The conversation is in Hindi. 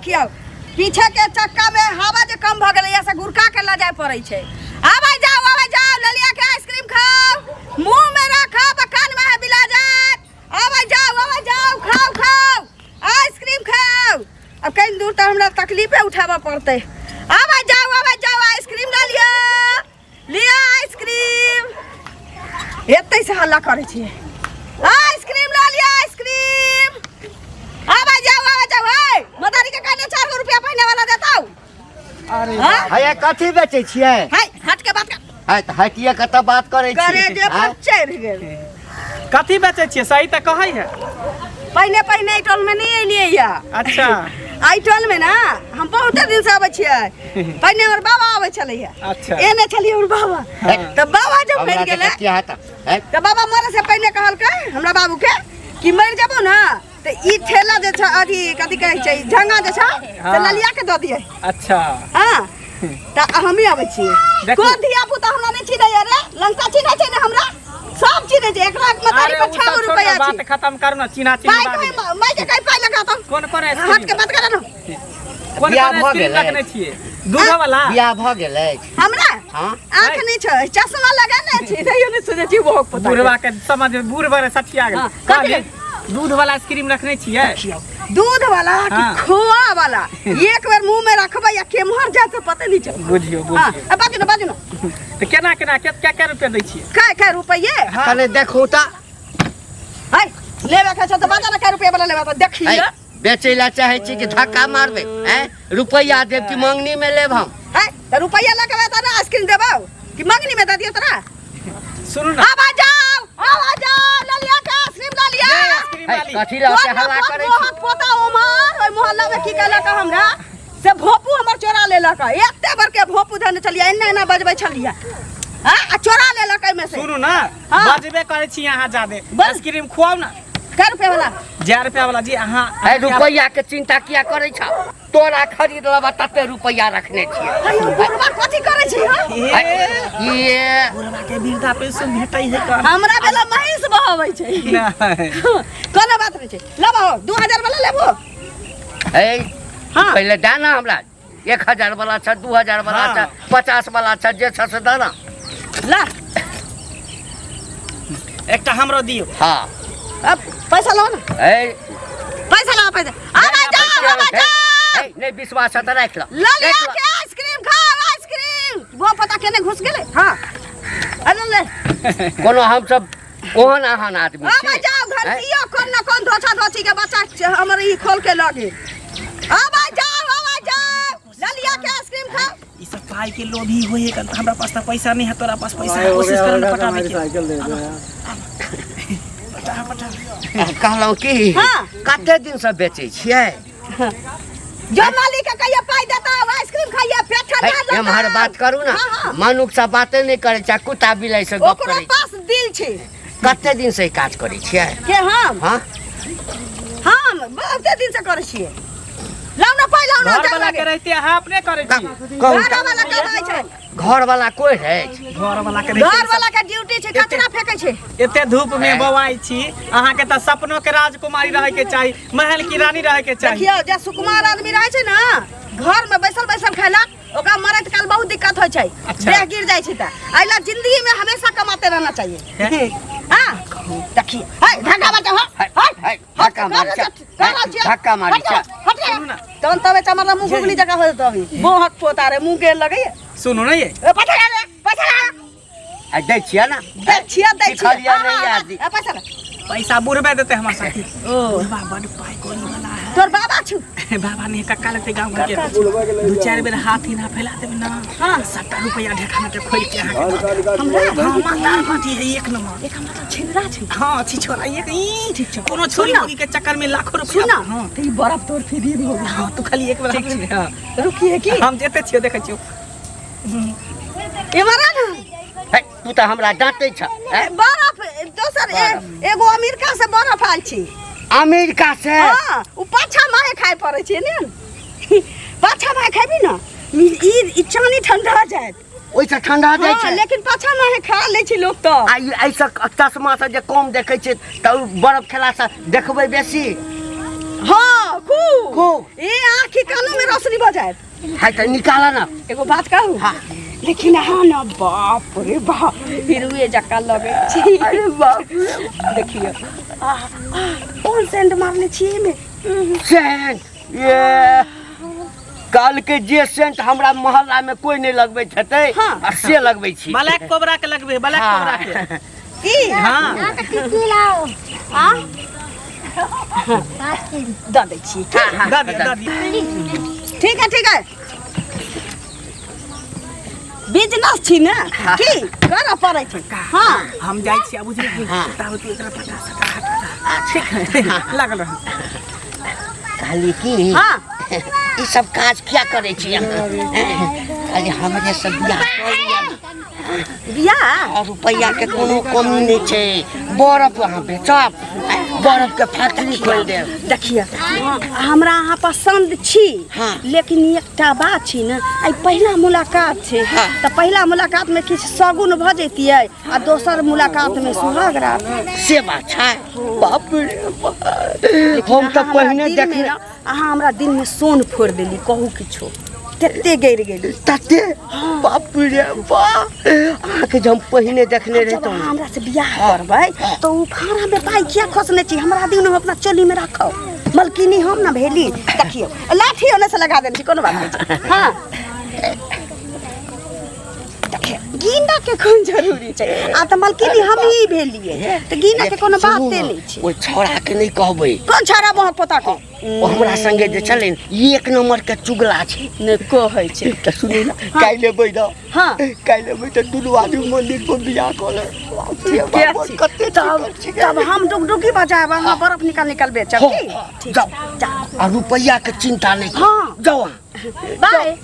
देखियो पीछे के चक्का में हवा जे कम भ गेलै से गुरका के ल जाय पड़ै छै। आबै जाओ ललिया के आइसक्रीम खाओ, मुंह में रखो बकान में बिला जाए। आबै जाओ खाओ आइसक्रीम खाओ। अब कहीं दूर तो हमरा तकलीफे उठाबा पड़ते। आबै जाओ आइसक्रीम लिया आइसक्रीम। एते से हल्ला करे छी। आइसक्रीम ला लिया आइसक्रीम। आबै जाओ हे मदारी के कहने 4 रुपया पहिने वाला देताऊ। अरे हाय कथी बेचै छियै? हाय हट के बात कर। हाय त हटिया कत बात करै छी? करे जे पर चढ़ गेल। कथी बेचै छियै सही त कहै है। पहिने टोल में नहीं एलिए या। अच्छा आई टोल में ना हम बहुत दिन से आबै छियै। पहिने हमर बाबा आबै छलैया। अच्छा एने छलिए हमर बाबा। त बाबा जब मर गेलै त बाबा मरे से पहिने कहलकै हमरा बाबू के कि मर जाबो ना त ई ठेला जे छ अथी कथी कहै छै झंगा जे छ से ललिया के द दिए। अच्छा हां त हम ही आबै छियै। कोन धिया पुता हमरा नहीं चिन्है रे, लंका चिन्है छै ना हमरा सब चिन्है छै। 1 लाख मतारी पर 6 रुपया बात खत्म करू ना। चिन्हा मैं जे कहीं पाई लगा तुम कौन हट के बात कर ना। कौन आइसक्रीम रखने छियै? दूध वाला बियाह भ गेलै हमरा? हां आंख नहीं छै, चश्मा लगाने छी तइयो नहीं सोचे छी बहुत पता। बुढ़वा के समझ बूढ़ बड़े सठिया गेल। कहली दूध वाला आइसक्रीम रखने छियै? दूध वाला कि खोआ वाला? एक बार मुंह में रखबै या केमहर जात पता नहीं चल। बुझियो हां बाजू ना तो केना क्या रुपया दै छियै? काय रुपये? कने देखू त हाय लेबे के छ त बाजा ना काय रुपया वाला लेबे त देखिए। बेचै ला चाहे छी कि धक्का मारबे? हैं रुपया देब कि मंगनी में लेब हम? हाय त रुपया लगावे त ना आइसक्रीम देबो कि मंगनी में द दियो तोरा? सुनू ना आवा जाओ ललिया का आइसक्रीम ला लिया। कथी ला के हल्ला करै छी? पोता उमर ओय मोहल्ला में की कहला का हमरा से भोपू हमर चोरा लेलक। एते बर के भोपू धन चलिया एना बजबै छलिया। हां आ चोरा लेलक एमे से। सुनू ना बजबे करै छी यहां जादे। आइसक्रीम खुआओ ना। कै रुपया वाला? 10 रुपया वाला जी। अहाँ है रुपया के चिंता किया करै छ? तोरा खरीद लेबा तते रुपया रखने छियै। बुढ़वा कथी करै छी? ये बुढ़वा के वृद्धा पेंशन भेटै है का? हमरा बेला महिष बहबै छै। नहीं कोनो बात नहीं छै। लेबो 2000 वाला लेबो? है पहले दाना हमरा 1000 वाला छ, 2000 वाला छ, 50 वाला छ, जे छ से दाना ला एकटा हमरो दियो। हां अब पैसा लो ना। पैसा ला पैसा। आवा जाओ नहीं विश्वास त रख ल। ललिया के आइसक्रीम खाओ आइसक्रीम। वो पता केने घुस गेले। हां अरे ले कोनो हम सब ओहन आहान आदमी छी। आवा जाओ घर दियो कोन न कोन धोछी के बच्चा हमर ई खोल के लागे। आवा जाओ ललिया के आइसक्रीम खाओ। ई सब पाई के लोभी होए है। हमरा पास त पैसा नहीं है, तोरा पास पैसा है। कोशिश कर ना पटावे के। साइकिल दे दे। पटा कहलौ कि कते दिन से बेचै छियै? जो मालिक के कहिया पाई देता आइसक्रीम खाइए पेट ठंडा रहता। एमहर बात करू ना। मनुख से बाते नहीं करे छ, कुत्ता बिलाई से गप ओकरा करे। पास दिल छै। कते दिन से काज करे छियै? के हम बहुते दिन से करे छियै। लाउ ना पाई लाउ ना। घर वाला के रहते है अपने करे छी। घर वाला के रहै छै। घर वाला कोई है? घर वाला के घर वाला के ड्यूटी छै कचरा फेकै छै। एते धूप में बवाई छी। अहाँ के त सपनों के राजकुमारी रहे के चाहिए, महल की रानी रहे के चाहिए। देखियो जे सुकुमार आदमी रहै छै ना घर में बैसल खैला ओकरा मरत काल बहुत दिक्कत होय छै। देह गिर जाय छै त आइला जिंदगी में हमेशा कमाते रहना चाहिए। हां देखिए धक्का मार धक्का मारी छ। तब तबे चमरा मुंह गुगली जगह हो तभी बहुत पोता रे मुंह के लगे। सुनो ना ये पैसा ला आ दै छियै ना? दै छियै नहीं याद। पैसा ला पैसा बुढ़बे देते हमारे साथी। ओ बाबा बड़ पाई कोरी वाला है। तोर बाबा छु बाबा ने कक्का लगते गांव के 2-4 बेर हाथ ही ना फैला देबे ना। हां 70 रुपया ढेका में खोल के अहाँ हमरा मालदार पार्टी है एक नंबर। एक हमरा छिंदरा छै। हां छिछोरा एक ई कोनो छोरी मुगी के चक्कर में लाखों रुपया। सुना हां त ई बर्फ तोर फ्री हो। हां तू खाली एक बेर हां रुकिए की हम जेते छियो देखै छियो। एमरा ना तू त हमरा डांटै छ। बर्फ दोसर एगो अमेरिका से बर्फ आल छी। अमेरिका से? हां उ पाछा माहे खाए पड़े छै ने। पाछा माहे खाबी ना ई चानी ठंडा जाए। ओइसे ठंडा जाय छै। लेकिन पाछा माहे खा ले छी लोग त। आ ऐसा चश्मा से जे कम देखै छै त बर्फ खेला से देखबै बेसी। हां खूब खूब ए आँखी कानों में रोशनी हो जाए। है तो निकाला ना। एगो बात कहूँ हाँ। लेकिन हाँ ना बाप रे बाप हिरुए जक्का लगे छी। अरे बाप देखिए कौन सेंट मारने छिए में सेंट ये काल के जे सेंट हमरा मोहल्ला में कोई नहीं लगबै छते हाँ। आ से लगबै छी। ब्लैक कोबरा के लगबे ब्लैक कोबरा के की हाँ हाँ दे दै छी। दादी ठीक है बिजनेस छी ना की करऽ पड़ै छै। हाँ हम जाइ छी बुझली तब तू एकरा पटा सका ठीक है लागल रह कहली की हाँ ई सब काज क्या करे छी अरे हमरे सब बियाह कर लिया बियाह और रुपया के कोनो कमी नहीं छै। बर्फ वहाँ बेचब बर्फ के फैक्ट्री खोल देब। देखिए हमरा अहाँ पसंद छी हाँ। लेकिन एकटा बात छी ना आई पहिला मुलाकात छै हाँ। तऽ पहिला मुलाकात में किछु शगुन भऽ जैतियै आ दोसर मुलाकात में सुहाग रात। से बात छै। बाप रे बाप। हम तो पहिने देखने अहाँ हमरा दिन में सोन फोड़ देली कहू किछो तते गिर गेली तते बाप रे बाप। आके जब हम पहिने देखने जब रहतौ अहाँ हमरा से बियाह करबै तो उ फारा में पाई किया खोसने छी हमरा दिन में अपना चोली में रखो मलकिनी हम ना भेली। देखियो लाठी ओने से लगा देने छी कोनो बात नहीं छै। हाँ गिंडा के कोन जरूरी छै आ त मलकिनी हम ही भेलिए त गिंडा के कोनो बाते नहीं छै। ओइ छोड़ा के नहीं कहबै कोन छाड़ा महक पोता के ओ हमरा संगे जे चले एक नंबर के चुगला छै। ने कहै छै त सुनू ना काल्हि लेबै ना हाँ काल्हि लेबै त दुनू आदमी मंदिर पर बियाह कर ले। कते तब हम डुगडुगी बजाएब अहाँ बर्फ निकाल बेचब की। ठीक जाओ जाओ आ रुपया के चिंता नहीं हाँ। जाओ बाय